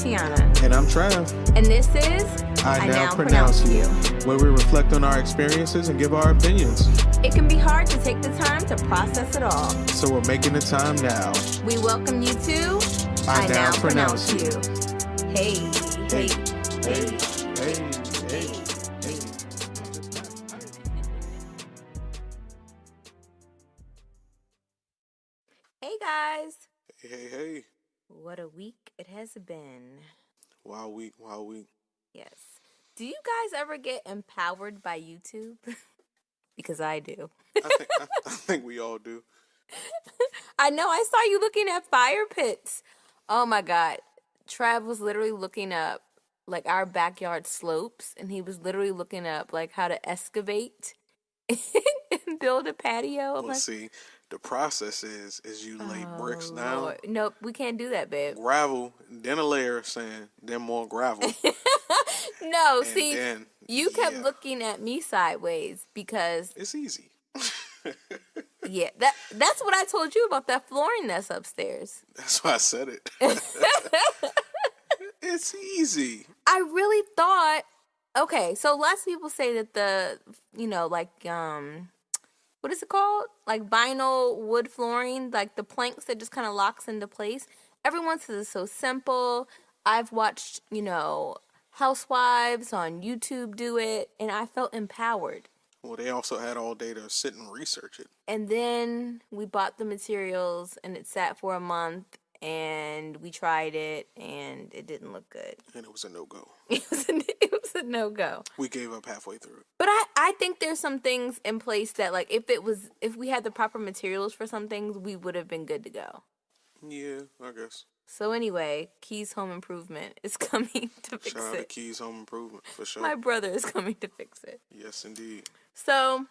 Teonna. And I'm Trav. And this is I Now Pronounce You, where we reflect on our experiences and give our opinions. It can be hard to take the time to process it all. So we're making the time now. We welcome you to I Now Pronounce You. Hey. Hey guys. Hey. What a week it has been. Wild week. Yes. Do you guys ever get empowered by YouTube? Because I do. I think we all do. I know. I saw you looking at fire pits. Oh my God. Trav was literally looking up like our backyard slopes, and he was literally looking up like how to excavate and build a patio. Well, see, the process is you lay bricks down. Lord. Nope, we can't do that, babe. Gravel, then a layer of sand, then more gravel. No, and see, then, you kept looking at me sideways because it's easy. Yeah, that's what I told you about that flooring that's upstairs. That's why I said it. It's easy. I really thought, okay, so lots of people say that what is it called? Like vinyl wood flooring, like the planks that just kind of locks into place. Everyone says it's so simple. I've watched, housewives on YouTube do it, and I felt empowered. Well, they also had all day to sit and research it. And then we bought the materials, and it sat for a month, and we tried it, and it didn't look good. And it was a no-go. It was a no-go. We gave up halfway through it. But I think there's some things in place that, like, if we had the proper materials for some things, we would have been good to go. Yeah, I guess. So anyway, Keys Home Improvement is coming to fix it. Shout out to Keys Home Improvement, for sure. My brother is coming to fix it. Yes, indeed. So,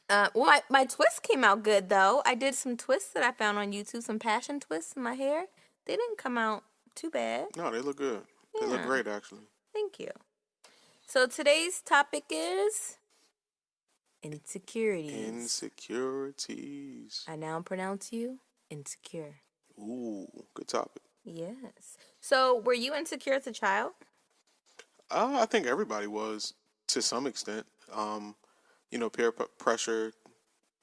my twist came out good, though. I did some twists that I found on YouTube, some passion twists in my hair. They didn't come out too bad. No, they look good. Yeah. They look great, actually. Thank you. So today's topic is insecurities. Insecurities. I now pronounce you insecure. Ooh, good topic. Yes. So, were you insecure as a child? I think everybody was, to some extent. Peer pressure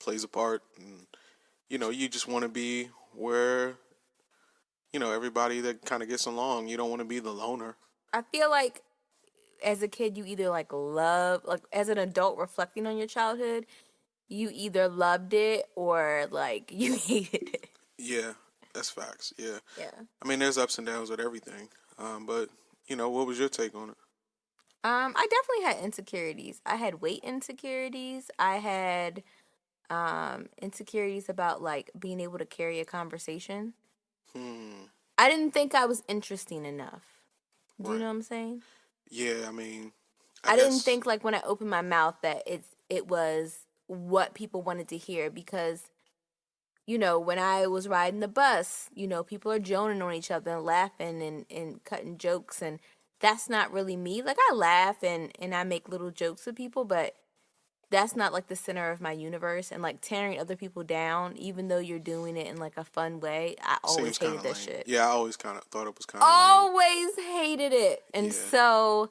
plays a part. And, you just want to be where, everybody that kind of gets along. You don't want to be the loner. I feel like as a kid, you either as an adult reflecting on your childhood, you either loved it or you hated it. Yeah. That's facts, yeah. Yeah. I mean, there's ups and downs with everything. But, what was your take on it? I definitely had insecurities. I had weight insecurities. I had insecurities about, being able to carry a conversation. I didn't think I was interesting enough. Do you know what I'm saying? Yeah, I mean... I didn't think, when I opened my mouth that it was what people wanted to hear because... when I was riding the bus, people are joning on each other and laughing and cutting jokes, and that's not really me. I laugh and I make little jokes with people, but that's not, the center of my universe. And, tearing other people down, even though you're doing it in, a fun way, I always hated that shit. Yeah, I always kind of thought it was kind of always hated it. And so...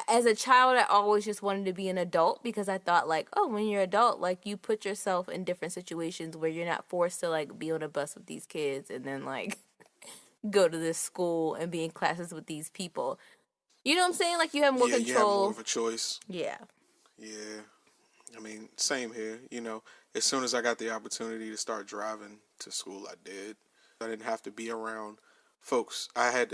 as a child, I always just wanted to be an adult because I thought, when you're an adult, you put yourself in different situations where you're not forced to, be on a bus with these kids and then, go to this school and be in classes with these people. You know what I'm saying? You have more control. You have more of a choice. Yeah. Yeah. I mean, same here. As soon as I got the opportunity to start driving to school, I did. I didn't have to be around folks. I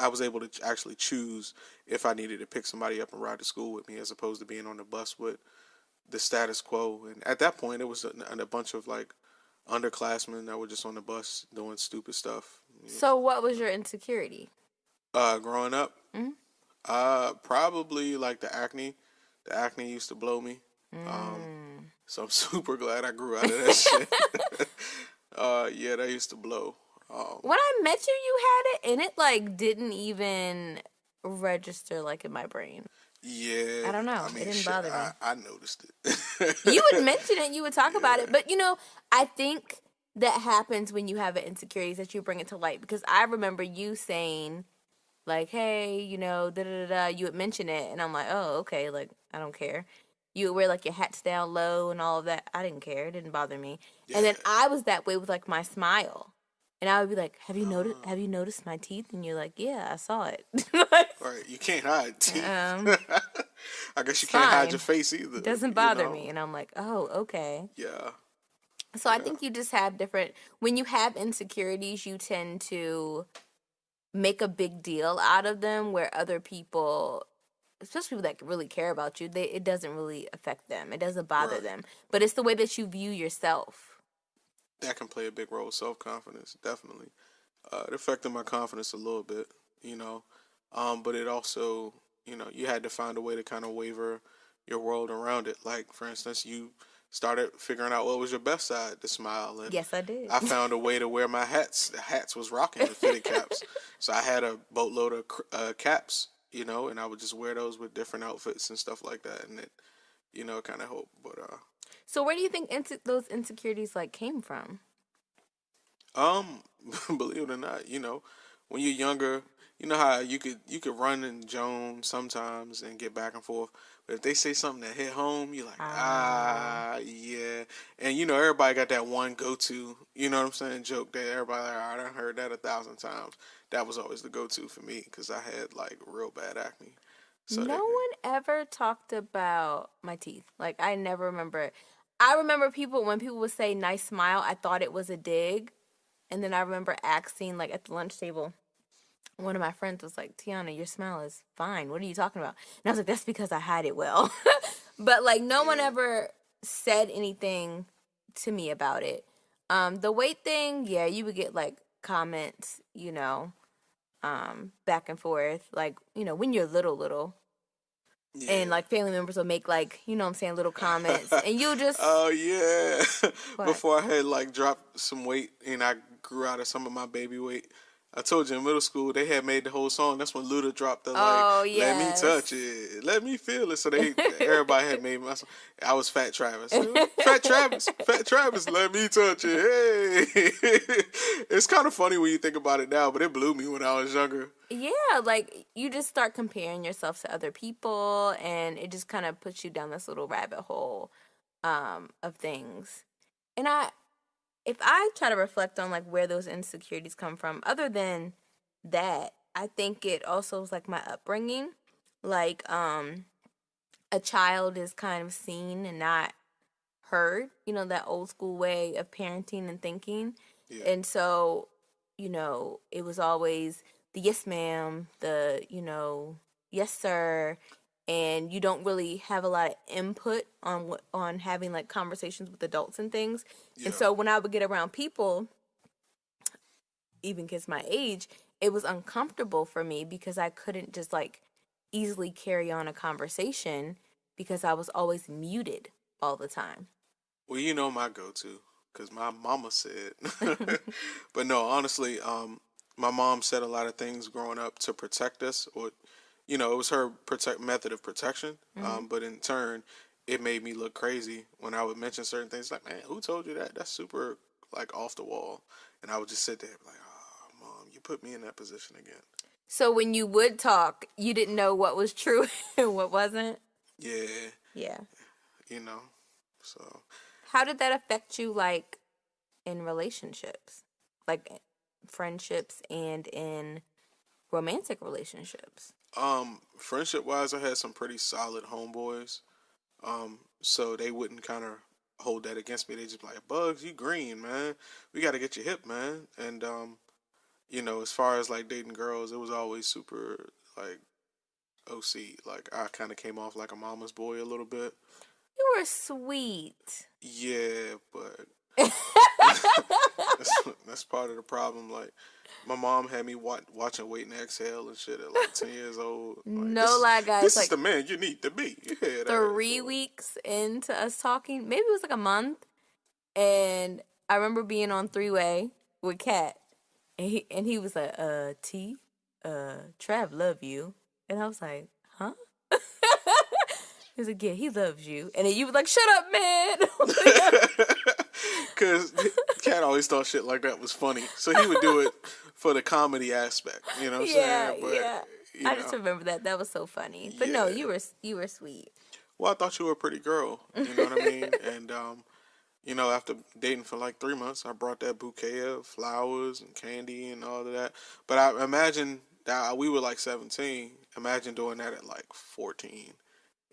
was able to actually choose if I needed to pick somebody up and ride to school with me as opposed to being on the bus with the status quo. And at that point, it was a bunch of underclassmen that were just on the bus doing stupid stuff. So what was your insecurity? Growing up? Mm-hmm. Probably the acne. The acne used to blow me. So I'm super glad I grew out of that shit. Yeah, that used to blow. When I met you, you had it, and it didn't even register in my brain. Yeah. I don't know. It didn't bother me. I noticed it. You would mention it. You would talk about it. But, I think that happens when you have an insecurities that you bring it to light? Because I remember you saying, like, hey, you know, da-da-da-da, you would mention it, and I'm like, oh, okay, like, I don't care. You would wear, like, your hats down low and all of that. I didn't care. It didn't bother me. Yeah. And then I was that way with, like, my smile. And I would be like, have you noticed my teeth? And you're like, yeah, I saw it. Right. You can't hide teeth. I guess you It's can't hide fine. your face either. It doesn't bother me. And I'm like, oh, okay. Yeah. So I think you just have different, when you have insecurities, you tend to make a big deal out of them, where other people, especially people that really care about you, it doesn't really affect them. It doesn't bother them. But it's the way that you view yourself. That can play a big role. Self-confidence, definitely. It affected my confidence a little bit, you know. But it also, you know, you had to find a way to kind of waver your world around it. Like, for instance, you started figuring out what was your best side, the smile. And yes, I did. I found a way to wear my hats. The hats was rocking, the fitted caps. So I had a boatload of caps, you know, and I would just wear those with different outfits and stuff like that. And it, you know, kind of helped. But, so where do you think those insecurities, like, came from? Believe it or not, you know, when you're younger, you know how you could run and joan sometimes and get back and forth. But if they say something that hit home, you're like, yeah. And, you know, everybody got that one go-to, you know what I'm saying, joke that everybody, like, I done heard that 1,000 times. That was always the go-to for me because I had, like, real bad acne. So no one ever talked about my teeth. Like, I never remember it. I remember when people would say nice smile, I thought it was a dig. And then I remember asking, like, at the lunch table, one of my friends was like, Teonna, your smile is fine. What are you talking about? And I was like, that's because I hide it well. But, like, no one ever said anything to me about it. The weight thing, yeah, you would get, like, comments, you know, back and forth. Like, you know, when you're little. Yeah. And, like, family members will make, like, you know what I'm saying, little comments. And you'll just... Oh, yeah. Before I had, like, dropped some weight and I grew out of some of my baby weight, I told you in middle school, they had made the whole song. That's when Luda dropped the, like, let me touch it, let me feel it. So everybody had made my song. I was Fat Travis. Fat Travis, let me touch it. Hey. It's kind of funny when you think about it now, but it blew me when I was younger. Yeah, like, you just start comparing yourself to other people, and it just kind of puts you down this little rabbit hole of things. And if I try to reflect on, like, where those insecurities come from, other than that, I think it also is, like, my upbringing. Like, a child is kind of seen and not heard, you know, that old school way of parenting and thinking. Yeah. And so, you know, it was always the yes ma'am, the, you know, yes sir, and you don't really have a lot of input on having, like, conversations with adults and things. Yeah. And so when I would get around people, even kids my age, it was uncomfortable for me because I couldn't just, like, easily carry on a conversation because I was always muted all the time. Well, you know my go-to, because my mama said. But no, honestly, my mom said a lot of things growing up to protect us, or, you know, it was her method of protection. Mm-hmm. But in turn, it made me look crazy when I would mention certain things. Like, man, who told you that? That's super, like, off the wall. And I would just sit there like, oh, Mom, you put me in that position again. So when you would talk, you didn't know what was true and what wasn't? Yeah. Yeah. You know, so. How did that affect you, like, in relationships? Like, friendships and in romantic relationships? Friendship-wise, I had some pretty solid homeboys. So they wouldn't kind of hold that against me. They just be like, Bugs, you green, man. We got to get you hip, man. And, you know, as far as, like, dating girls, it was always super, like, OC. Like, I kind of came off like a mama's boy a little bit. You were sweet. Yeah, but that's part of the problem. Like, my mom had me watching Wait and Exhale and shit at, like, 10 years old. Like, no lie, guys. This like, is the man you need to be. Yeah, 3 weeks into us talking, maybe it was like a month, and I remember being on 3-way with Kat, and he was like, T, Trav love you. And I was like, huh? He was like, yeah, he loves you. And then you were like, shut up, man. Because Cat always thought shit like that was funny, so he would do it for the comedy aspect. You know what I'm Yeah, saying? But yeah. you I just know, remember that. That was so funny. But no, yeah. you were sweet. Well, I thought you were a pretty girl. You know what I mean? And after dating for like 3 months, I brought that bouquet of flowers and candy and all of that. But I imagine that we were like 17. Imagine doing that at like 14.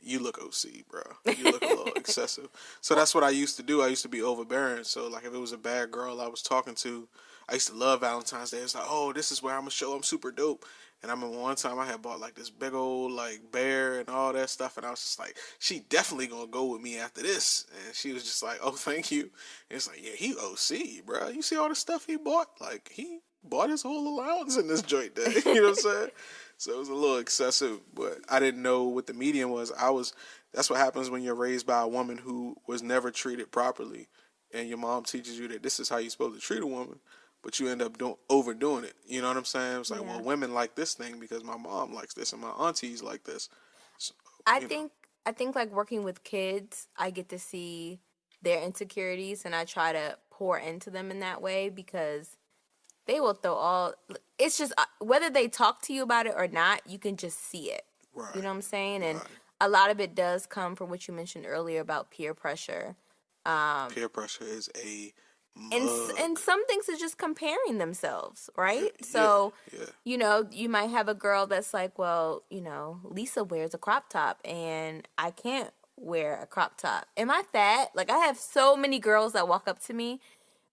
You look OC, bro. You look a little excessive. So that's what I used to do. I used to be overbearing. So like if it was a bad girl I was talking to, I used to love Valentine's Day. It's like, oh, this is where I'm gonna show I'm super dope. And I remember one time I had bought like this big old like bear and all that stuff, and I was just like, she definitely gonna go with me after this. And she was just like, oh, thank you. And it's like, yeah, he OC, bro. You see all the stuff he bought? Like he bought his whole allowance in this joint day. You know what I'm saying? So it was a little excessive, but I didn't know what the median was. That's what happens when you're raised by a woman who was never treated properly, and your mom teaches you that this is how you're supposed to treat a woman, but you end up overdoing it. You know what I'm saying? It's like, Yeah. well, women like this thing because my mom likes this and my aunties like this. So, I think like working with kids, I get to see their insecurities and I try to pour into them in that way because they will throw all it's just whether they talk to you about it or not, you can just see it. right, You know what I'm saying? And right. a lot of it does come from what you mentioned earlier about peer pressure. Peer pressure is a And mug. some things is just comparing themselves, right? Yeah, So, yeah. you might have a girl that's like, well, Lisa wears a crop top and I can't wear a crop top. Am I fat? Like I have so many girls that walk up to me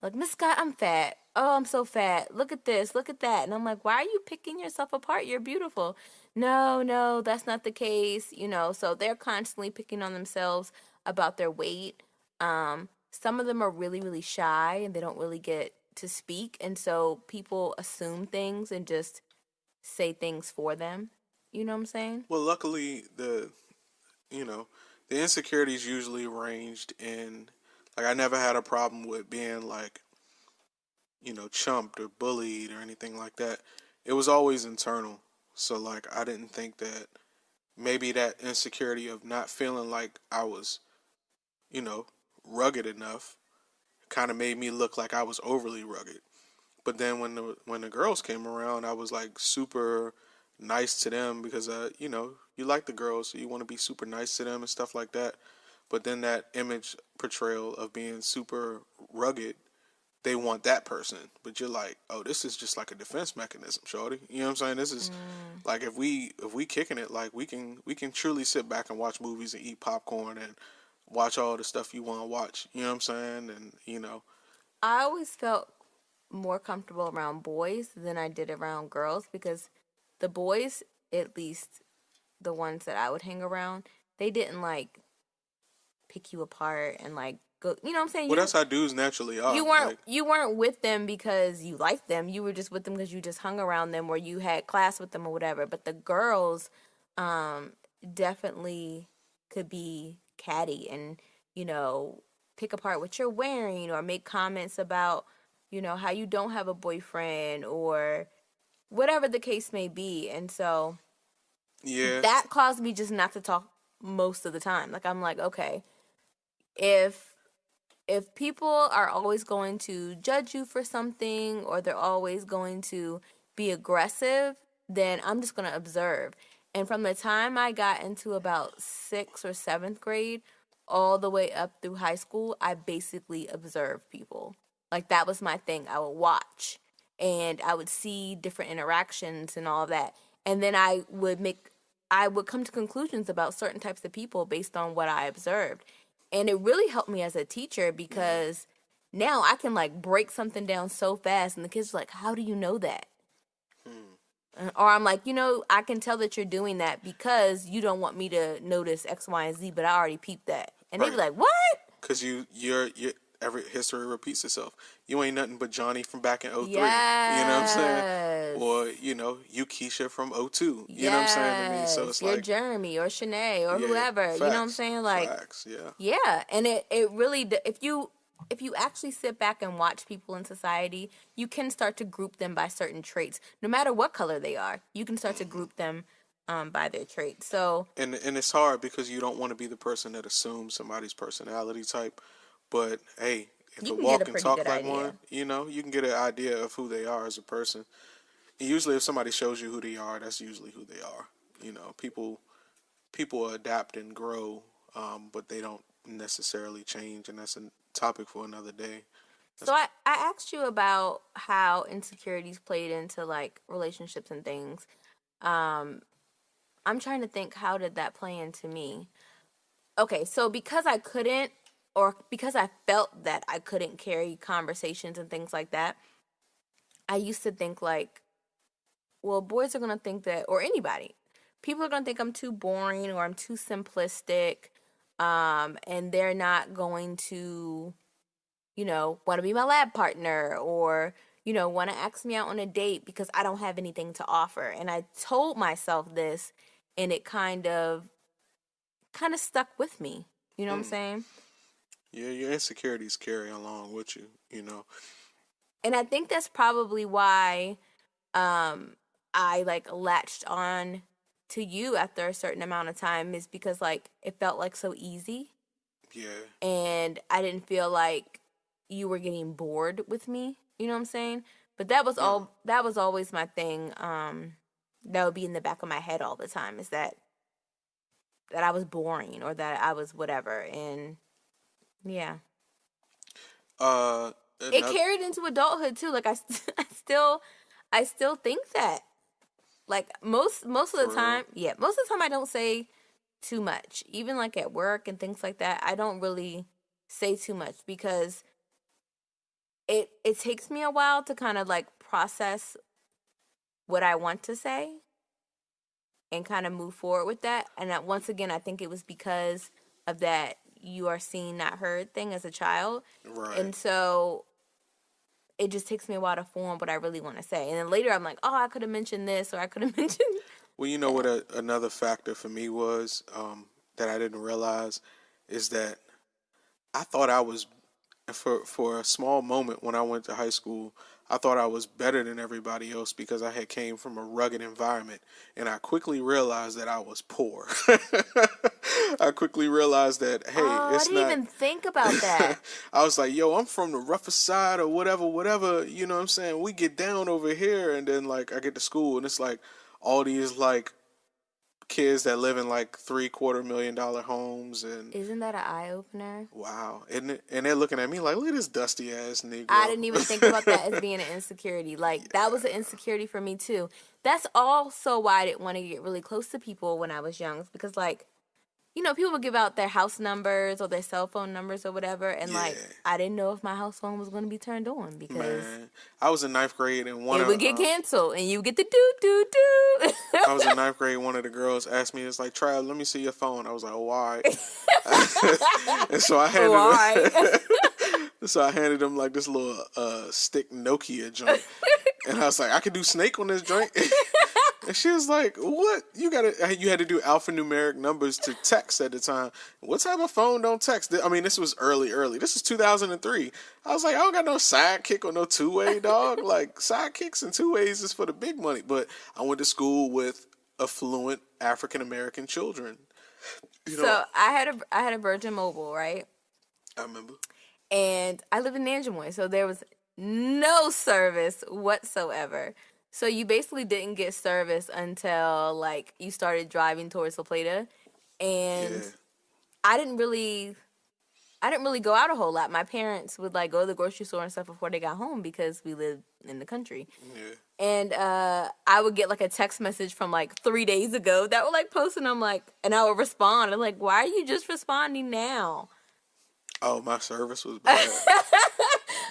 like, Miss Scott, I'm fat. Oh, I'm so fat. Look at this, look at that. And I'm like, why are you picking yourself apart? You're beautiful. No, that's not the case. So they're constantly picking on themselves about their weight. Some of them are really, really shy and they don't really get to speak. And so people assume things and just say things for them. You know what I'm saying? Well, luckily you know, the insecurities usually ranged in, like, I never had a problem with being like, chumped or bullied or anything like that. It was always internal. So like I didn't think that maybe that insecurity of not feeling like I was, you know, rugged enough kind of made me look like I was overly rugged. But then when the girls came around, I was like super nice to them because you like the girls, so you want to be super nice to them and stuff like that. But then that image portrayal of being super rugged, they want that person. But you're like, oh, this is just like a defense mechanism, shorty. You know what I'm saying? This is like if we kicking it, like we can truly sit back and watch movies and eat popcorn and watch all the stuff you want to watch. You know what I'm saying? And I always felt more comfortable around boys than I did around girls because the boys, at least the ones that I would hang around, they didn't like pick you apart and like go. You know what I'm saying? well, that's how dudes naturally are. Like, You weren't with them because you liked them. You were just with them because you just hung around them or you had class with them or whatever. But the girls, definitely could be catty and pick apart what you're wearing or make comments about how you don't have a boyfriend or whatever the case may be. And so yeah, that caused me just not to talk most of the time. Like I'm like, okay, if people are always going to judge you for something or they're always going to be aggressive, then I'm just going to observe. And from the time I got into about 6th or 7th grade all the way up through high school, I basically observed people. Like that was my thing. I would watch and I would see different interactions and all of that. And then I would come to conclusions about certain types of people based on what I observed. And it really helped me as a teacher because now I can like break something down so fast and the kids are like, how do you know that? Or I'm like, I can tell that you're doing that because you don't want me to notice X, Y, and Z, but I already peeped that. And they be like, what? because you're every history repeats itself. You ain't nothing but Johnny from back in '03. Yes. You know what I'm saying? Or you Keisha from '02. You know what I'm saying to me? So it's you're like Jeremy or Shanae or whoever. Facts, you know what I'm saying? Like, facts, yeah. Yeah, and it really if you actually sit back and watch people in society, you can start to group them by certain traits. No matter what color they are, you can start to group them by their traits. So And it's hard because you don't want to be the person that assumes somebody's personality type. But hey, if You it can get a walk and pretty talk good like idea. one, you can get an idea of who they are as a person. And usually, if somebody shows you who they are, that's usually who they are. People adapt and grow, but they don't necessarily change, and that's a topic for another day. So I asked you about how insecurities played into like relationships and things. Um, I'm trying to think, how did that play into me? Okay, so because I couldn't, or because I felt that I couldn't carry conversations and things like that, I used to think like, well, boys are gonna think that, or anybody, people are gonna think I'm too boring or I'm too simplistic, and they're not going to, want to be my lab partner, or want to ask me out on a date because I don't have anything to offer. And I told myself this, and it kind of stuck with me. You know what I'm Mm. saying? Yeah, your insecurities carry along with you. And I think that's probably why I like latched on to you after a certain amount of time, is because like it felt like so easy, Yeah. and I didn't feel like you were getting bored with me. You know what I'm saying? But that was No. all. That was always my thing. That would be in the back of my head all the time, is that I was boring or that I was whatever. And yeah, Uh, it another. carried into adulthood too. Like I still think that. Like most of the For real. time, yeah, most of the time I don't say too much. Even like at work and things like that, I don't really say too much because it takes me a while to kind of like process what I want to say and kind of move forward with that. And that, once again, I think it was because of that you are seen not heard thing as a child. Right. And so it just takes me a while to form what I really want to say. And then later I'm like, oh, I could have mentioned this, or I could have mentioned Well, you know what that. another factor for me was, that I didn't realize, is that I thought I was, for a small moment when I went to high school, I thought I was better than everybody else because I had came from a rugged environment, and I quickly realized that I was poor. I quickly realized that, hey, Oh, I it's didn't not. even think about that. I was like, yo, I'm from the rougher side or whatever, whatever. You know what I'm saying? We get down over here, and then like I get to school, and it's like all these like kids that live in like $750,000 homes, and Isn't that an eye opener? wow, isn't it? And they're looking at me like, look at this dusty ass I Negro. didn't even think about that as being an insecurity. Like, that was an insecurity for me too. That's also why I didn't want to get really close to people when I was young. Because, like, people would give out their house numbers or their cell phone numbers or whatever. And, Yeah, like, I didn't know if my house phone was going to be turned on because man. I was in ninth grade, and it would get canceled and you get the doo doo I was doo. in ninth grade. One of the girls asked me, "It's like, try, let me see your phone." I was like, "Oh, why?" And so I Why? handed him like this little stick Nokia joint, and I was like, "I could do Snake on this joint." And she was like, "What? You had to do alphanumeric numbers to text at the time. What type of phone don't text?" I mean, this was early. This is 2003. I was like, I don't got no sidekick or no two-way, dog. Like, sidekicks and two-ways is for the big money. But I went to school with affluent African American children. You know, So I had a Virgin Mobile, right? I remember. And I live in Nanjamoy, so there was no service whatsoever. So you basically didn't get service until like you started driving towards La Plata, and Yeah, I didn't really I didn't really go out a whole lot. My parents would like go to the grocery store and stuff before they got home because we lived in the country. yeah. And I would get like a text message from like 3 days ago that would like post, and I'm like, and I would respond. I'm like, why are you just responding now? Oh, my service was bad.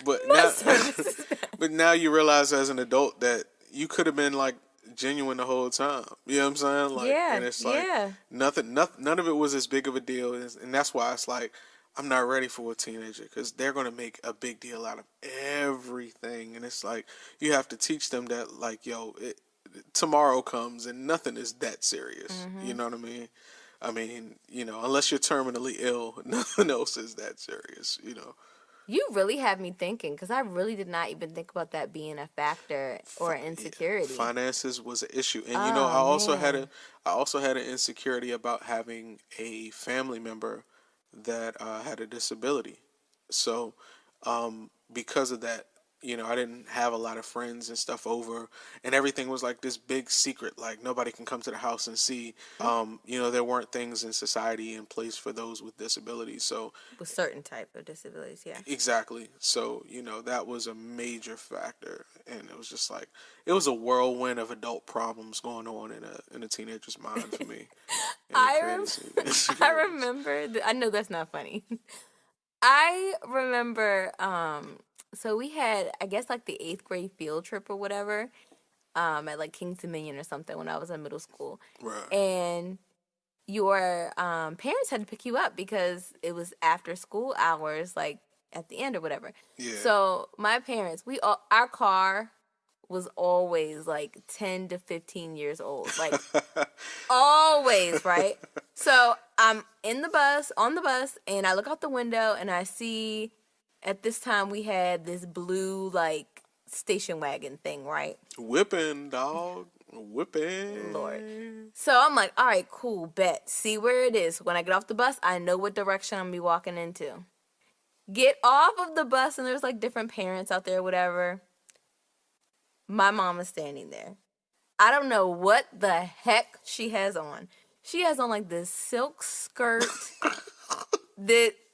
But My now, service is bad. but now you realize as an adult that you could have been like genuine the whole time. You know what I'm saying? Like, Yeah, and it's like yeah. none of it was as big of a deal, and that's why it's like I'm not ready for a teenager because they're gonna make a big deal out of everything, and it's like you have to teach them that like, yo, tomorrow comes and nothing is that serious. You Mm-hmm. know what I mean? I mean, unless you're terminally ill, nothing else is that serious. You really have me thinking, because I really did not even think about that being a factor or an Yeah, insecurity. finances was an issue, and I Oh also had man. an insecurity about having a family member that had a disability. So Because of that, I didn't have a lot of friends and stuff over, and everything was like this big secret. Like nobody can come to the house and see. There weren't things in society in place for those with disabilities. So with certain type of disabilities, yeah. exactly. So that was a major factor, and it was just like it was a whirlwind of adult problems going on in a teenager's mind for me. And I remember. I know that's not funny. I remember. So we had, I guess, like the 8th grade field trip or whatever, at like King's Dominion or something when I was in middle school. Right. And your parents had to pick you up because it was after school hours, like at the end or whatever. Yeah. So my parents, our car was always like 10 to 15 years old, like always, right? So I'm on the bus, and I look out the window and I see, at this time we had this blue like station wagon thing, right? Whipping, dog. Whipping. Lord. So I'm like, all right, cool, bet. See where it is. When I get off the bus, I know what direction I'm going to be walking into. Get off of the bus, and there's like different parents out there, whatever. My mom is standing there. I don't know what the heck she has on. She has on like this silk skirt.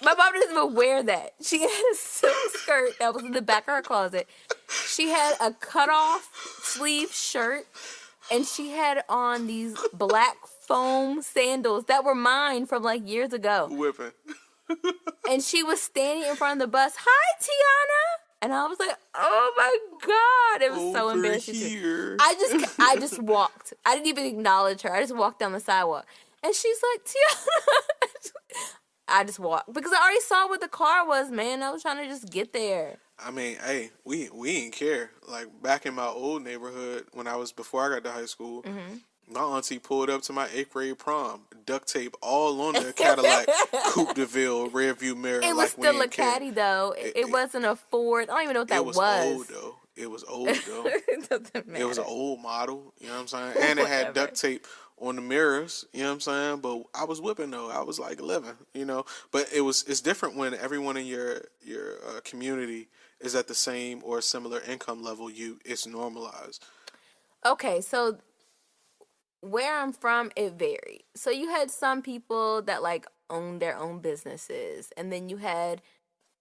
My mom doesn't even wear that. She had a silk skirt that was in the back of her closet. She had a cutoff sleeve shirt, and she had on these black foam sandals that were mine from like years ago. Whipping. And she was standing in front of the bus. Hi, Teonna. And I was like, oh my God. It was so embarrassing. Here. I just walked. I didn't even acknowledge her. I just walked down the sidewalk. And she's like, Teonna. I just walked because I already saw what the car was, man. I was trying to just get there. I mean, hey, we didn't care. Like back in my old neighborhood, before I got to high school, my auntie pulled up to my 8th grade prom, duct tape all on the Cadillac Coupe de Ville rear view mirror. It was still a Caddy though. It wasn't a Ford. I don't even know what that was. It was old though. It doesn't matter. It was an old model. You know what I'm saying? And it had duct tape on the mirrors. You know what I'm saying? But I was whipping though. I was like 11. But it's different when everyone in your community is at the same or similar income level. It's normalized. Okay, so where I'm from, it varied. So you had some people that like owned their own businesses, and then you had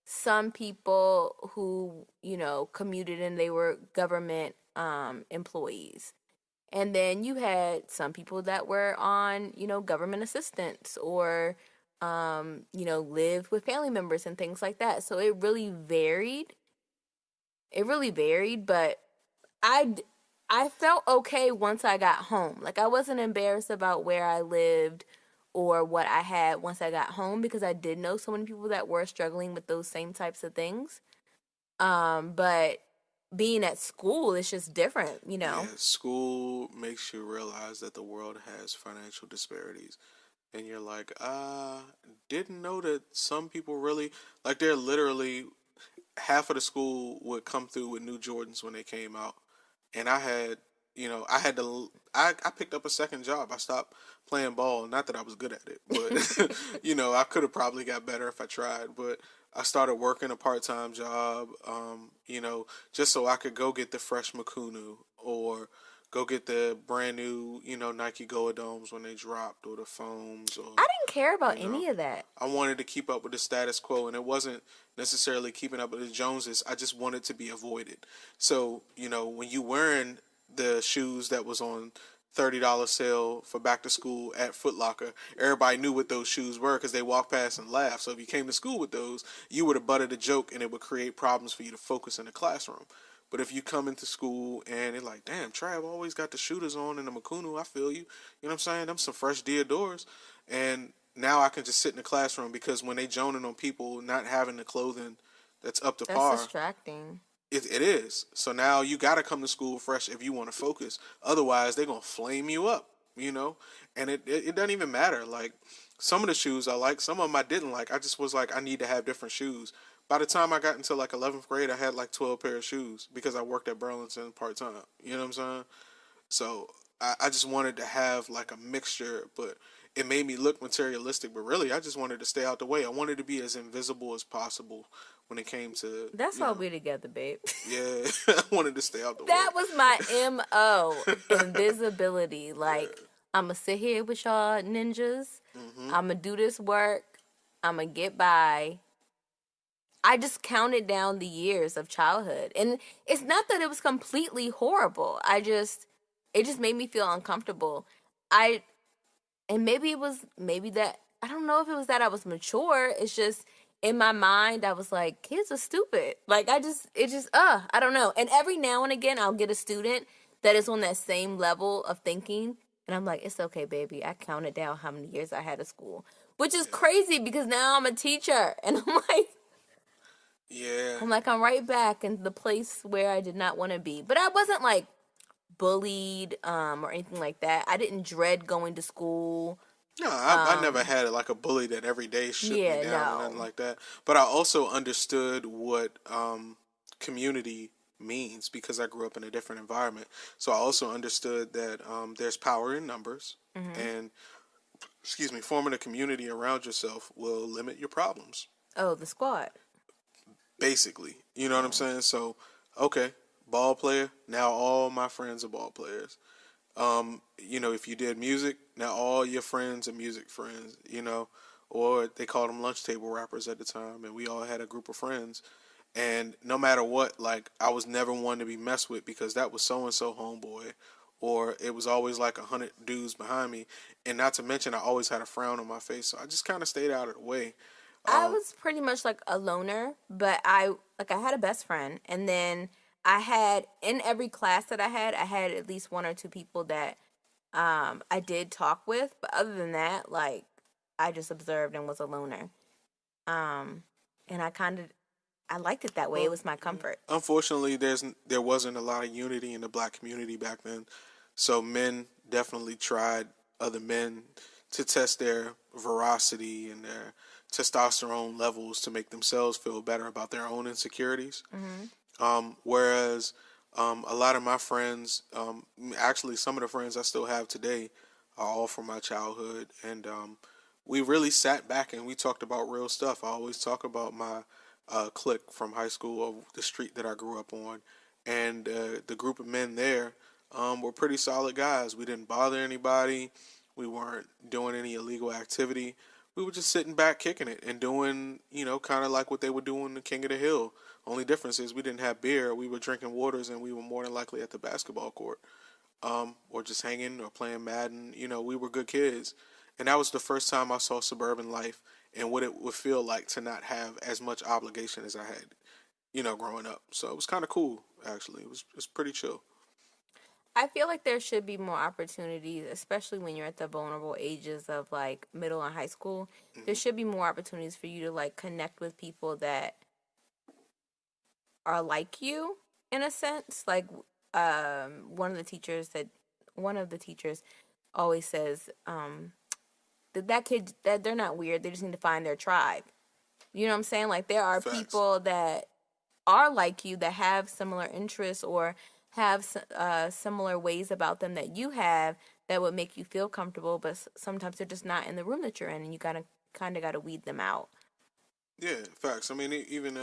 some people who, commuted and they were government employees. And then you had some people that were on, government assistance or, lived with family members and things like that. So it really varied. But I felt okay once I got home. Like, I wasn't embarrassed about where I lived or what I had once I got home because I did know so many people that were struggling with those same types of things. But being at school, it's just different, Yeah, school makes you realize that the world has financial disparities. And you're like, didn't know that some people really, like, they're literally, half of the school would come through with new Jordans when they came out. And I had, I picked up a second job. I stopped playing ball. Not that I was good at it, but, I could have probably got better if I tried. But I started working a part-time job, just so I could go get the fresh Makunu or go get the brand new, Nike Go-Adomes when they dropped, or the foams. Or, I didn't care about any of that. I wanted to keep up with the status quo, and it wasn't necessarily keeping up with the Joneses. I just wanted to be avoided. So, when you wearing the shoes that was on $30 sale for back to school at Foot Locker, everybody knew what those shoes were because they walked past and laughed. So if you came to school with those, you would have butted a joke, and it would create problems for you to focus in the classroom. But if you come into school and it's like, damn, Trav always got the shooters on and the Makunu, I feel you. You know what I'm saying? Them some fresh Diodors. And now I can just sit in the classroom because when they joning on people not having the clothing that's up to par. That's distracting. It is. So now you got to come to school fresh if you want to focus. Otherwise, they're going to flame you up, And it doesn't even matter. Like, some of the shoes I like, some of them I didn't like. I just was like, I need to have different shoes. By the time I got into like 11th grade, I had like 12 pair of shoes because I worked at Burlington part-time. You know what I'm saying? So I just wanted to have like a mixture, but it made me look materialistic, but really I just wanted to stay out the way. I wanted to be as invisible as possible when it came to, That's why we're together, babe. Yeah, I wanted to stay out the way. That was my MO, invisibility. Like, I'm going to sit here with y'all ninjas. I'm going to do this work. I'm going to get by. I just counted down the years of childhood. And it's not that it was completely horrible. It just made me feel uncomfortable. And maybe that, I don't know if it was that I was mature. It's just, in my mind, I was like, kids are stupid. Like, I don't know. And every now and again, I'll get a student that is on that same level of thinking. And I'm like, it's okay, baby. I counted down how many years I had of school. Which is crazy because now I'm a teacher. And I'm like, yeah. I'm right back in the place where I did not want to be. But I wasn't like bullied or anything like that. I didn't dread going to school. No, I never had like a bully that every day shook me down or nothing like that. But I also understood what community means because I grew up in a different environment. So I also understood that there's power in numbers, and forming a community around yourself will limit your problems. Oh, the squad. Basically, you know what I'm saying? So, okay, ball player. Now all my friends are ball players. If you did music, now all your friends are music friends, or they called them lunch table rappers at the time, and we all had a group of friends. And no matter what, like, I was never one to be messed with because that was so-and-so homeboy, or it was always like 100 dudes behind me. And not to mention, I always had a frown on my face, so I just kind of stayed out of the way. I was pretty much like a loner, but I had a best friend, and then I had, in every class that I had at least one or two people that I did talk with, but other than that, like, I just observed and was a loner. And I liked it that way. It was my comfort. Unfortunately, there wasn't a lot of unity in the black community back then, so men definitely tried other men to test their veracity and their testosterone levels to make themselves feel better about their own insecurities. Whereas a lot of my friends, actually some of the friends I still have today, are all from my childhood, and we really sat back and we talked about real stuff. I always talk about my clique from high school, of the street that I grew up on, and the group of men there were pretty solid guys. We didn't bother anybody. We weren't doing any illegal activity. We were just sitting back, kicking it, and doing, kind of like what they were doing the King of the Hill. Only difference is we didn't have beer. We were drinking waters, and we were more than likely at the basketball court, or just hanging or playing Madden. We were good kids. And that was the first time I saw suburban life and what it would feel like to not have as much obligation as I had, growing up. So it was kind of cool, actually. It was pretty chill. I feel like there should be more opportunities, especially when you're at the vulnerable ages of like middle and high school. There should be more opportunities for you to like connect with people that are like you in a sense. Like one of the teachers always says that kid, that they're not weird. They just need to find their tribe. You know what I'm saying? Like, there are Facts. people that are like you, that have similar interests or have similar ways about them that you have that would make you feel comfortable, but sometimes they're just not in the room that you're in, and you gotta weed them out. Yeah, facts. I mean, even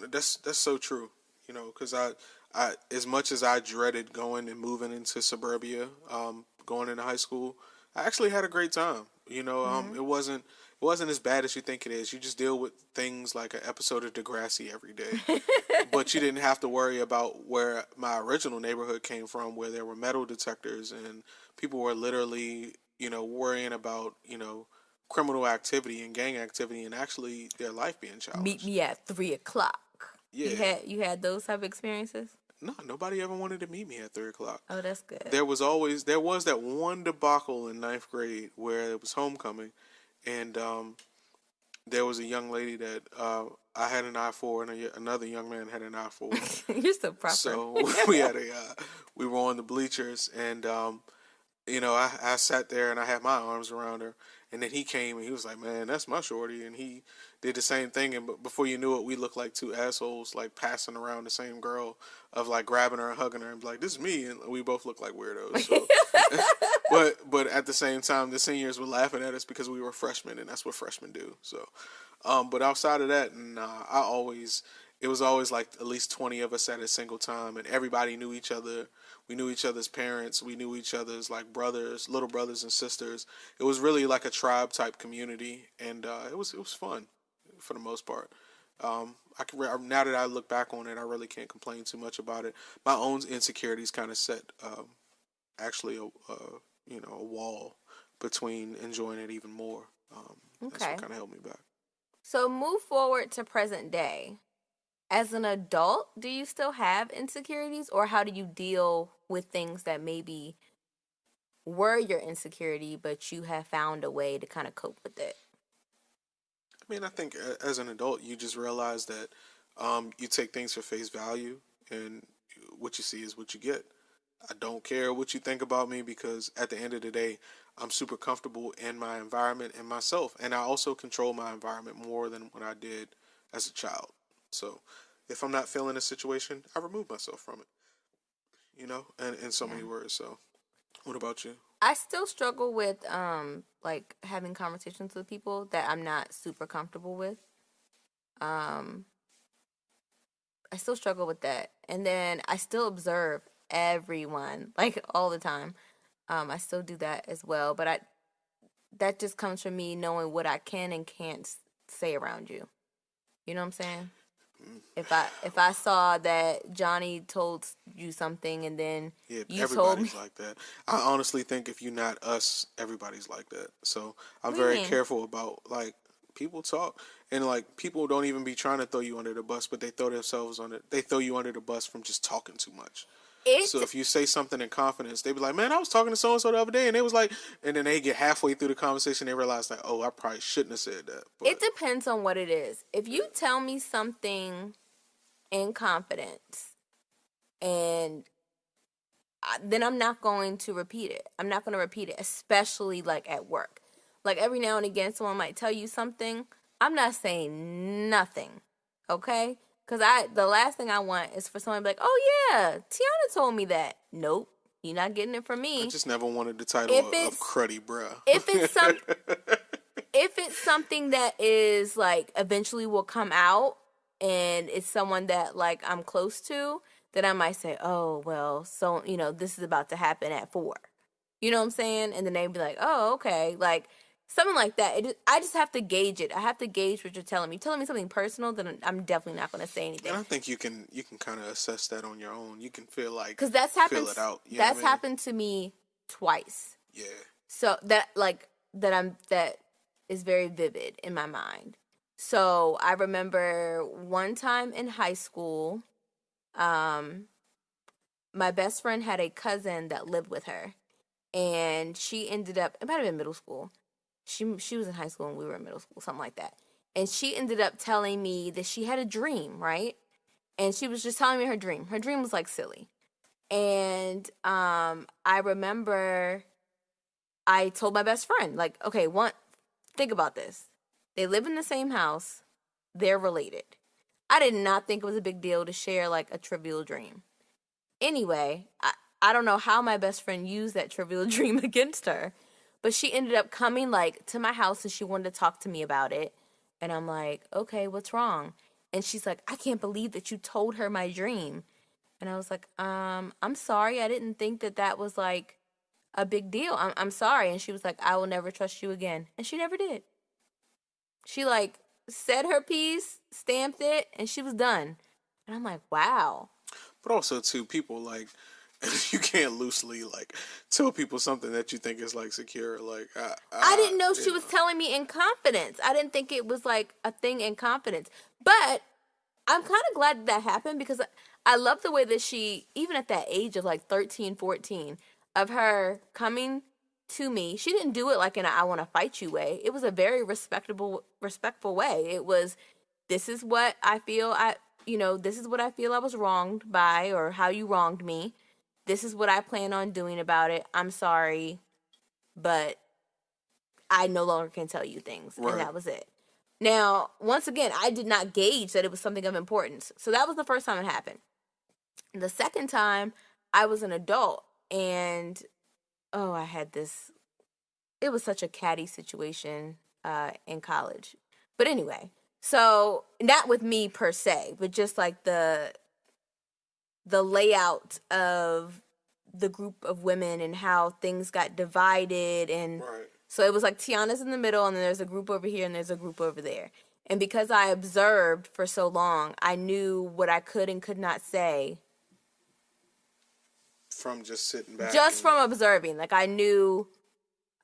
that's so true. Because I as much as I dreaded going and moving into suburbia, going into high school, I actually had a great time. It wasn't as bad as you think it is. You just deal with things like an episode of Degrassi every day. But you didn't have to worry about where my original neighborhood came from, where there were metal detectors and people were literally, worrying about, criminal activity and gang activity and actually their life being challenged. Meet me at 3:00. Yeah. You had those type of experiences? No, nobody ever wanted to meet me at 3:00. Oh, that's good. There was that one debacle in 9th grade where it was homecoming, and there was a young lady that I had an eye for, and another young man had an eye for. You're so proper. So we were on the bleachers, and I sat there and I had my arms around her, And then he came and he was like, man, that's my shorty. And he did the same thing. And before you knew it, we looked like two assholes, like passing around the same girl, of like grabbing her and hugging her and be like, this is me. And we both look like weirdos. So, but at the same time, the seniors were laughing at us because we were freshmen, and that's what freshmen do. So, but outside of that, it was always like at least 20 of us at a single time, and everybody knew each other. We knew each other's parents. We knew each other's like brothers, little brothers and sisters. It was really like a tribe type community, and it was fun for the most part. Now that I look back on it, I really can't complain too much about it. My own insecurities kind of set actually a wall between enjoying it even more. That's what kind of held me back. So move forward to present day. As an adult, do you still have insecurities, or how do you deal with things that maybe were your insecurity, but you have found a way to kind of cope with it? I mean, I think as an adult, you just realize that you take things for face value, and what you see is what you get. I don't care what you think about me, because at the end of the day, I'm super comfortable in my environment and myself. And I also control my environment more than when I did as a child. So if I'm not feeling a situation, I remove myself from it, and in so many words. So what about you? I still struggle with like having conversations with people that I'm not super comfortable with. I still struggle with that. And then I still observe everyone, like, all the time. I still do that as well, but that just comes from me knowing what I can and can't say around you. You know what I'm saying? If I saw that Johnny told you something and then you told me, everybody's like that. I honestly think if you're not us, everybody's like that. So I'm What do you very mean? careful about, like, people talk, and like people don't even be trying to throw you under the bus, but they throw themselves on it. They throw you under the bus from just talking too much. So if you say something in confidence, they be like, man, I was talking to so-and-so the other day, and they was like, and then they get halfway through the conversation, they realize, like, oh, I probably shouldn't have said that. But it depends on what it is. If you tell me something in confidence, and then I'm not going to repeat it. I'm not going to repeat it, especially like at work. Like every now and again, someone might tell you something. I'm not saying nothing, okay? Because the last thing I want is for someone to be like, oh yeah, Teonna told me that. Nope, you're not getting it from me. I just never wanted the title of cruddy bruh. If it's something that is like eventually will come out, and it's someone that like I'm close to, then I might say, oh, well, so, this is about to happen at 4. You know what I'm saying? And then they'd be like, oh, okay. Like, something like that. I just have to gauge it. I have to gauge what you're telling me. Telling me something personal, then I'm definitely not going to say anything. And I think you can kind of assess that on your own. You can feel like, because that's happened. Feel it out. That's happened to me twice. Yeah. So that is very vivid in my mind. So I remember one time in high school, my best friend had a cousin that lived with her, and she ended up, it might have been middle school. She was in high school and we were in middle school, something like that. And she ended up telling me that she had a dream, right? And she was just telling me her dream. Her dream was like silly. And I remember I told my best friend, like, okay, think about this. They live in the same house. They're related. I did not think it was a big deal to share like a trivial dream. Anyway, I don't know how my best friend used that trivial dream against her, but she ended up coming like to my house and she wanted to talk to me about it. And I'm like, okay, what's wrong? And she's like, I can't believe that you told her my dream. And I was like, I'm sorry. I didn't think that was like a big deal. I'm sorry. And she was like, I will never trust you again. And she never did. She like said her piece, stamped it, and she was done. And I'm like, wow. But also too, people like, you can't loosely like tell people something that you think is like secure. Like I didn't know she was telling me in confidence. I didn't think it was like a thing in confidence. But I'm kind of glad that happened, because I love the way that she, even at that age of like 13, 14, of her coming to me, she didn't do it like in a I want to fight you way. It was a very respectful way. It was, this is what I feel this is what I feel I was wronged by, or how you wronged me. This is what I plan on doing about it. I'm sorry, but I no longer can tell you things. Right. And that was it. Now, once again, I did not gauge that it was something of importance. So that was the first time it happened. The second time, I was an adult, and I had this. It was such a catty situation in college. But anyway, so not with me per se, but just like the layout of the group of women and how things got divided. And Right. so it was like Teonna's in the middle, and then there's a group over here and there's a group over there. And because I observed for so long, I knew what I could and could not say. From just sitting back. Just from observing. Like I knew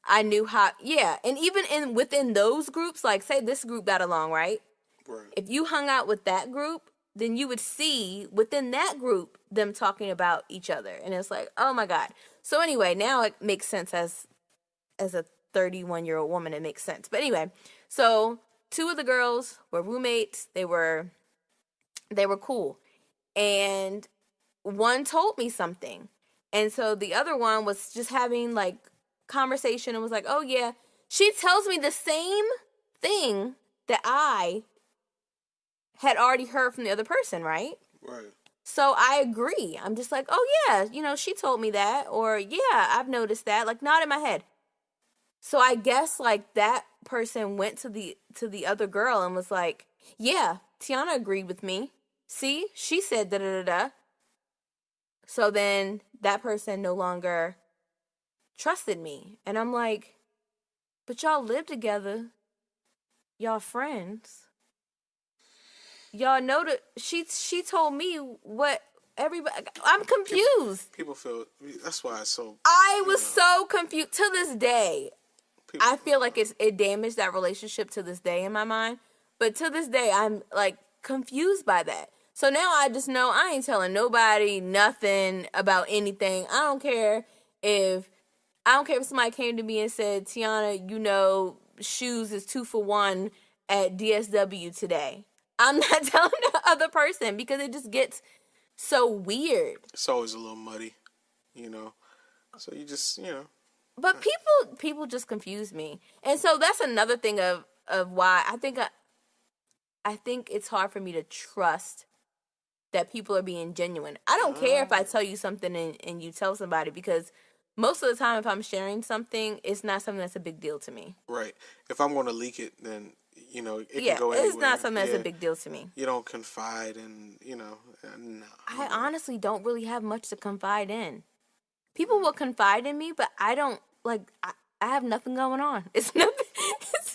how, yeah. And even within those groups, like say this group got along, right? Right. If you hung out with that group, then you would see within that group them talking about each other. And it's like, oh my God. So anyway, now it makes sense as a 31-year-old woman, it makes sense. But anyway, so 2 of the girls were roommates. They were cool. And one told me something. And so the other one was just having like conversation and was like, oh yeah, she tells me the same thing that I had already heard from the other person, right? Right. So I agree. I'm just like, oh yeah, she told me that, or yeah, I've noticed that, like nod in my head. So I guess like that person went to the other girl and was like, yeah, Teonna agreed with me. See, she said da da da da. So then that person no longer trusted me. And I'm like, but y'all live together. Y'all friends. Y'all know that she told me what everybody. I'm confused. People feel that's why it's so. I was so confused to this day. People, I feel like it damaged that relationship to this day in my mind. But to this day, I'm like confused by that. So now I just know I ain't telling nobody nothing about anything. I don't care if somebody came to me and said, Teonna, shoes is 2 for $1 at DSW today. I'm not telling the other person because it just gets so weird. It's always a little muddy, So you just, But people just confuse me. And so that's another thing of why I think it's hard for me to trust that people are being genuine. I don't care if I tell you something and you tell somebody, because most of the time if I'm sharing something, it's not something that's a big deal to me. Right. If I'm going to leak it, then, it can go anywhere. It's not something that's a big deal to me. You don't confide and, no. I honestly don't really have much to confide in. People will confide in me, but I don't, I have nothing going on. It's nothing.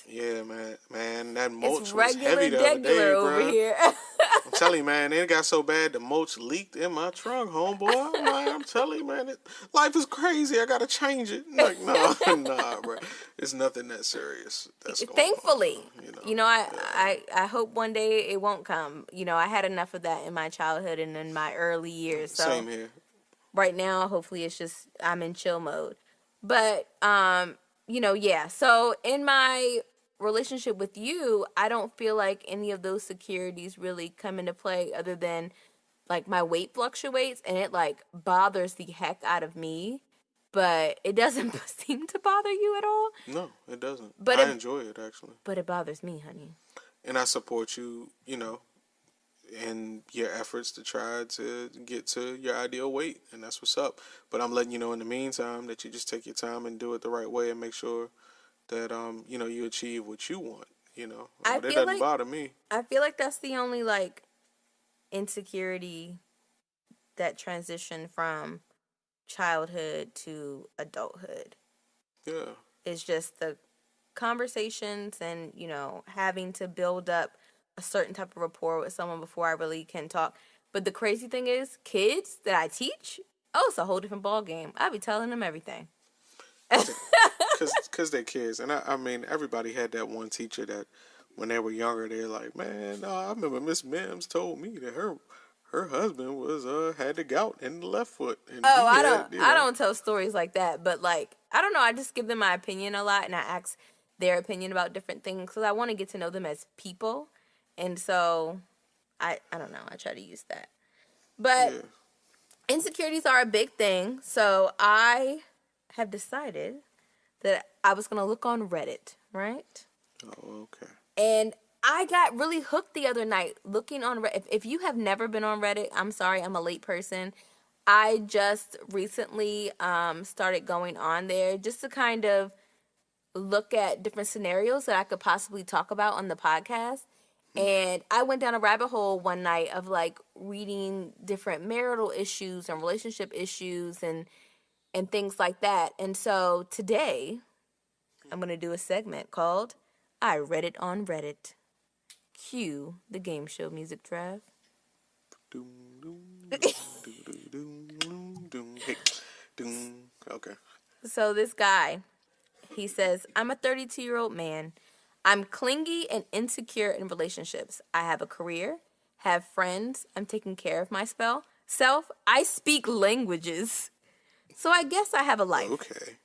Yeah, man, that mulch it's was heavy the other day, over here. I'm telling you, man, it got so bad the mulch leaked in my trunk, homeboy. I'm telling you, man, life is crazy. I gotta change it. Like, nah, bro. It's nothing that serious. That's thankfully. On, I hope one day it won't come. I had enough of that in my childhood and in my early years. So same here. Right now, hopefully, it's just I'm in chill mode. But yeah. So in my relationship with you, I don't feel like any of those securities really come into play, other than like my weight fluctuates and it like bothers the heck out of me, but it doesn't seem to bother you at all. No, it doesn't. But I enjoy it actually. But it bothers me, honey. And I support you, in your efforts to try to get to your ideal weight, and that's what's up. But I'm letting you know in the meantime that you just take your time and do it the right way and make sure that you achieve what you want, But it doesn't bother me. I feel like that's the only insecurity that transitioned from childhood to adulthood. Yeah. It's just the conversations and, having to build up a certain type of rapport with someone before I really can talk. But the crazy thing is, kids that I teach, it's a whole different ball game. I be telling them everything. Because they're kids. And I mean, everybody had that one teacher that when they were younger, they're like, man, I remember Miss Mims told me that her husband was had the gout in the left foot. And I don't tell stories like that. But I don't know. I just give them my opinion a lot, and I ask their opinion about different things because I want to get to know them as people. And so I don't know. I try to use that. But insecurities are a big thing. So I have decided that I was going to look on Reddit, right? Oh, okay. And I got really hooked the other night looking on Reddit. If you have never been on Reddit, I'm sorry, I'm a late person. I just recently started going on there just to kind of look at different scenarios that I could possibly talk about on the podcast. And I went down a rabbit hole one night of like reading different marital issues and relationship issues and things like that. And so today I'm going to do a segment called I Read It on Reddit. Cue the game show music, Trav. Okay. So this guy, he says, I'm a 32-year-old man. I'm clingy and insecure in relationships. I have a career, have friends. I'm taking care of myself. I speak languages. So I guess I have a life. Okay.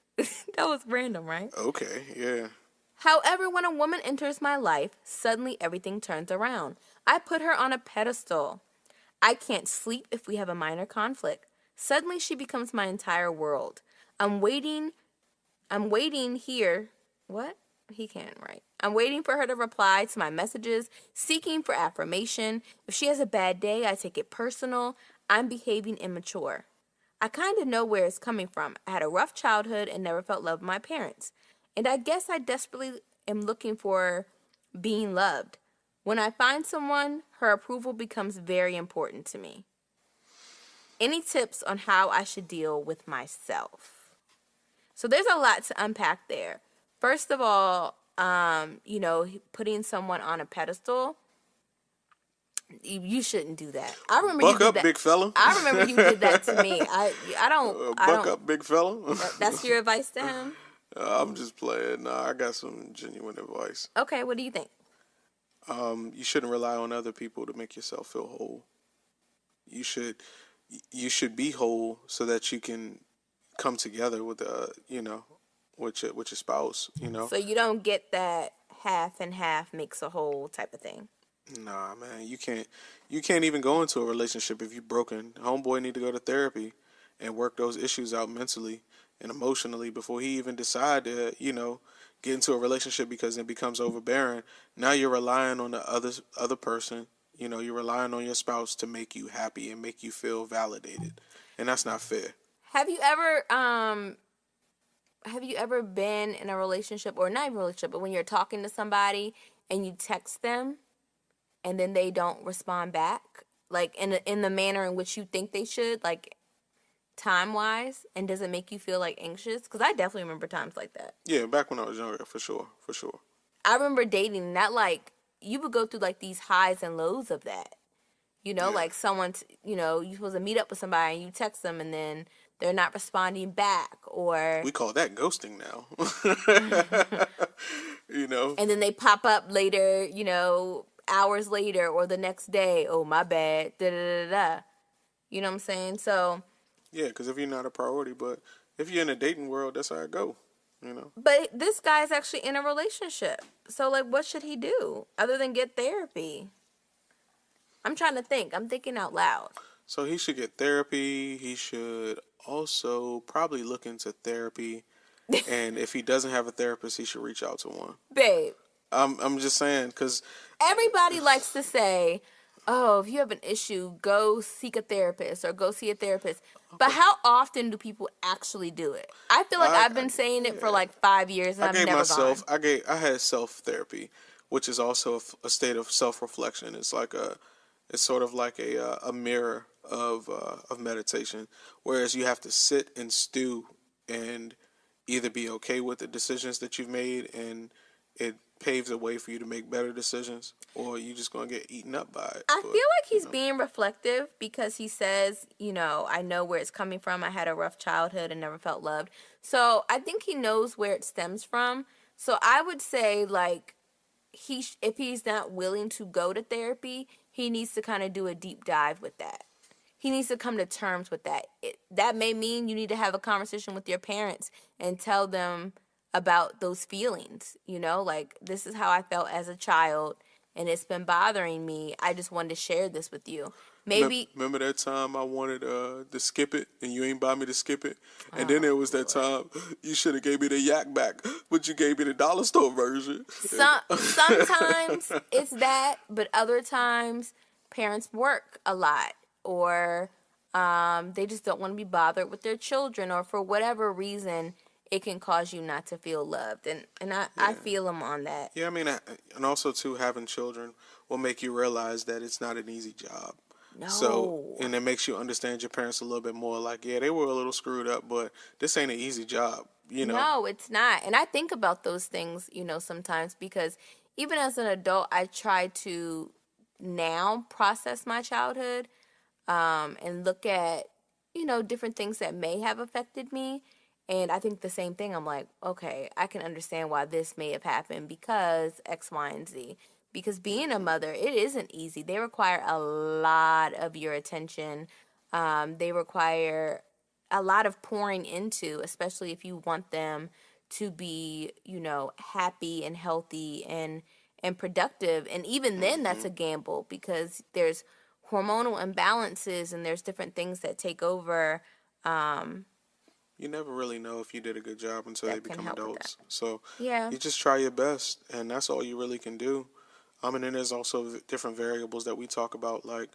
That was random, right? Okay, yeah. However, when a woman enters my life, suddenly everything turns around. I put her on a pedestal. I can't sleep if we have a minor conflict. Suddenly she becomes my entire world. I'm waiting here. What? He can't write. I'm waiting for her to reply to my messages, seeking for affirmation. If she has a bad day, I take it personal. I'm behaving immature. I kind of know where it's coming from. I had a rough childhood and never felt love by my parents. And I guess I desperately am looking for being loved. When I find someone, her approval becomes very important to me. Any tips on how I should deal with myself? So there's a lot to unpack there. First of all, putting someone on a pedestal, you shouldn't do that. I remember Buck you did up, that. big fella. I remember you did that to me. I don't. Buck up, big fella. That's your advice to him? I'm just playing. Nah, I got some genuine advice. Okay, what do you think? You shouldn't rely on other people to make yourself feel whole. You should be whole so that you can come together with with your spouse. So you don't get that half and half makes a whole type of thing. Nah, man, you can't even go into a relationship if you're broken. Homeboy need to go to therapy and work those issues out mentally and emotionally before he even decide to, get into a relationship, because it becomes overbearing. Now you're relying on the other person. You're relying on your spouse to make you happy and make you feel validated. And that's not fair. Have you ever been in a relationship, or not even a relationship, but when you're talking to somebody and you text them and then they don't respond back, like in the manner in which you think they should, like time-wise, and does it make you feel like anxious? Because I definitely remember times like that. Yeah, back when I was younger, for sure. I remember dating that, like, you would go through like these highs and lows of that. Yeah. Like someone, you're supposed to meet up with somebody and you text them and then they're not responding back, or we call that ghosting now. And then they pop up later, hours later or the next day. Oh, my bad. Da da da da. You know what I'm saying? So. Yeah, because if you're not a priority, but if you're in a dating world, that's how it go. But this guy's actually in a relationship. So, like, what should he do other than get therapy? I'm trying to think. I'm thinking out loud. So he should get therapy. He should also probably look into therapy. And if he doesn't have a therapist, he should reach out to one. Babe. I'm just saying, because everybody likes to say, oh, if you have an issue, go seek a therapist or go see a therapist. But how often do people actually do it? I feel like I've been saying it for like 5 years and I've never gone. I had self-therapy, which is also a state of self-reflection. It's sort of like a mirror of meditation, whereas you have to sit and stew and either be okay with the decisions that you've made and it paves a way for you to make better decisions, or you just going to get eaten up by it. I feel like he's being reflective because he says, I know where it's coming from. I had a rough childhood and never felt loved. So I think he knows where it stems from. So I would say, like, if he's not willing to go to therapy, he needs to kind of do a deep dive with that. He needs to come to terms with that. That may mean you need to have a conversation with your parents and tell them about those feelings, like, this is how I felt as a child and it's been bothering me. I just wanted to share this with you. Maybe. Remember that time I wanted to skip it and you ain't buy me to skip it? And then Oh, there was that time you should have gave me the yak back, but you gave me the dollar store version. Sometimes it's that, but other times parents work a lot, or they just don't want to be bothered with their children, or for whatever reason, it can cause you not to feel loved. And I feel them on that. Yeah, I mean, and also too, having children will make you realize that it's not an easy job. So, No. and it makes you understand your parents a little bit more. Like, yeah, they were a little screwed up, but this ain't an easy job, you know? No, it's not. And I think about those things, sometimes, because even as an adult, I try to now process my childhood, and look at, different things that may have affected me. And I think the same thing. I'm like, okay, I can understand why this may have happened because X, Y, and Z. Because being a mother, it isn't easy. They require a lot of your attention. They require a lot of pouring into, especially if you want them to be, happy and healthy and productive. And even then, that's a gamble because there's hormonal imbalances and there's different things that take over. You never really know if you did a good job until they That can become help with adults. So, Yeah. you just try your best, and that's all you really can do. And then there's also different variables that we talk about, like,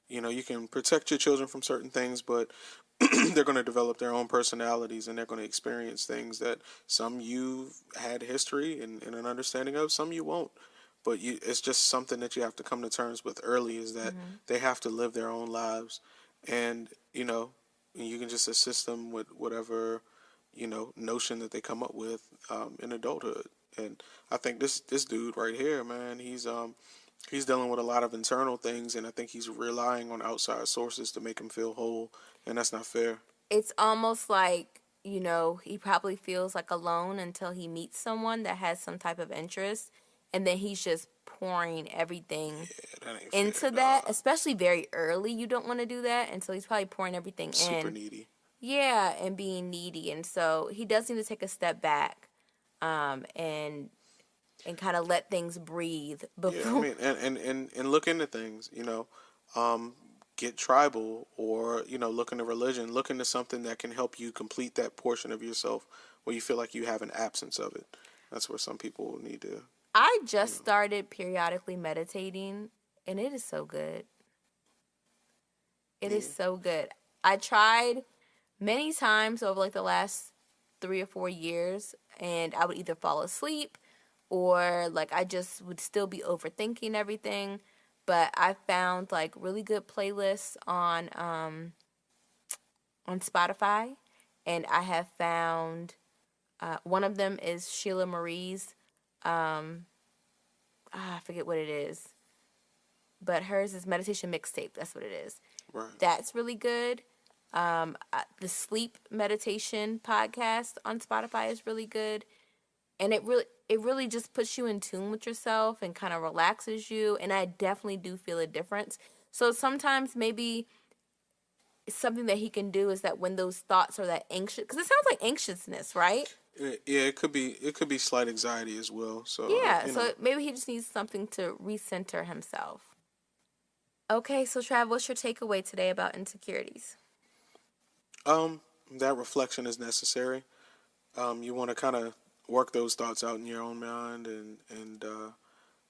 you can protect your children from certain things, but they're going to develop their own personalities and they're going to experience things that some you've had history and an understanding of, some you won't. But it's just something that you have to come to terms with early, is that they have to live their own lives. And, you can just assist them with whatever, notion that they come up with in adulthood. And I think this dude right here, man, he's dealing with a lot of internal things, and I think he's relying on outside sources to make him feel whole, and that's not fair. It's almost like, he probably feels like alone until he meets someone that has some type of interest. And then he's just pouring everything That ain't into fair, that, dog. especially very early. You don't want to do that. And so he's probably pouring everything Super in. needy. Yeah, and being needy. And so he does need to take a step back, and kind of let things breathe Yeah, I before. mean, and look into things, get tribal, or, look into religion, look into something that can help you complete that portion of yourself where you feel like you have an absence of it. That's where some people need to, I just started periodically meditating, and it is so good. It is yeah. so good. I tried many times over like the last 3 or 4 years, and I would either fall asleep or like I just would still be overthinking everything. But I found like really good playlists on Spotify, and I have found one of them is Sheila Marie's. I forget what it is, but hers is meditation mixtape. That's what it is. Right. That's really good. The sleep meditation podcast on Spotify is really good, and it really just puts you in tune with yourself and kind of relaxes you. And I definitely do feel a difference. So sometimes maybe something that he can do is that when those thoughts are that anxious, because it sounds like anxiousness, right? Yeah, it could be slight anxiety as well. So, Yeah. So maybe he just needs something to recenter himself. Okay, so Trav, what's your takeaway today about insecurities? um, that reflection is necessary. You want to kind of work those thoughts out in your own mind, and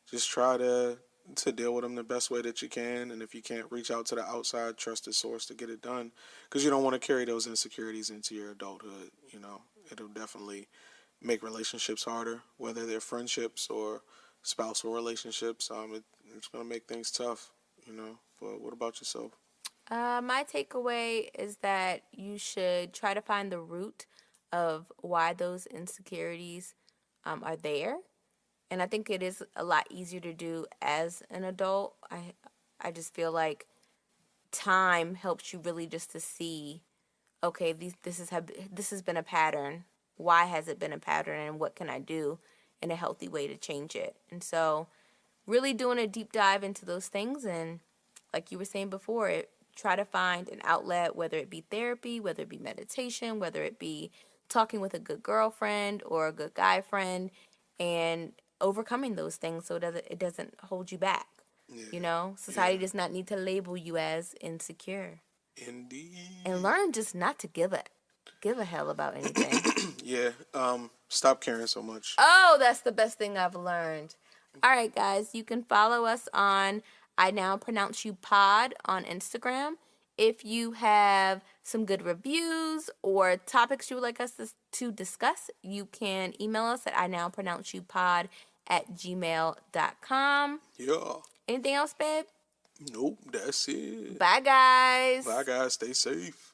just try to deal with them the best way that you can. And if you can't, reach out to the outside trusted source to get it done, because you don't want to carry those insecurities into your adulthood. It'll definitely make relationships harder, whether they're friendships or spousal relationships. It's going to make things tough. But what about yourself? My takeaway is that you should try to find the root of why those insecurities are there. And I think it is a lot easier to do as an adult. I just feel like time helps you really just to see, okay, this has been a pattern. Why has it been a pattern, and what can I do in a healthy way to change it? And so, really doing a deep dive into those things, and like you were saying before, try to find an outlet, whether it be therapy, whether it be meditation, whether it be talking with a good girlfriend or a good guy friend, and overcoming those things so it doesn't hold you back. Yeah. You know, society does not need to label you as insecure. Indeed. And learn just not to give a hell about anything. Yeah. Stop caring so much. Oh, that's the best thing I've learned. All right, guys, you can follow us on I Now Pronounce You Pod on Instagram. If you have some good reviews or topics you would like us to discuss, you can email us at inowpronounceyou@gmail.com. Yeah. Anything else, babe? Nope, that's it. Bye, guys. Bye, guys. Stay safe.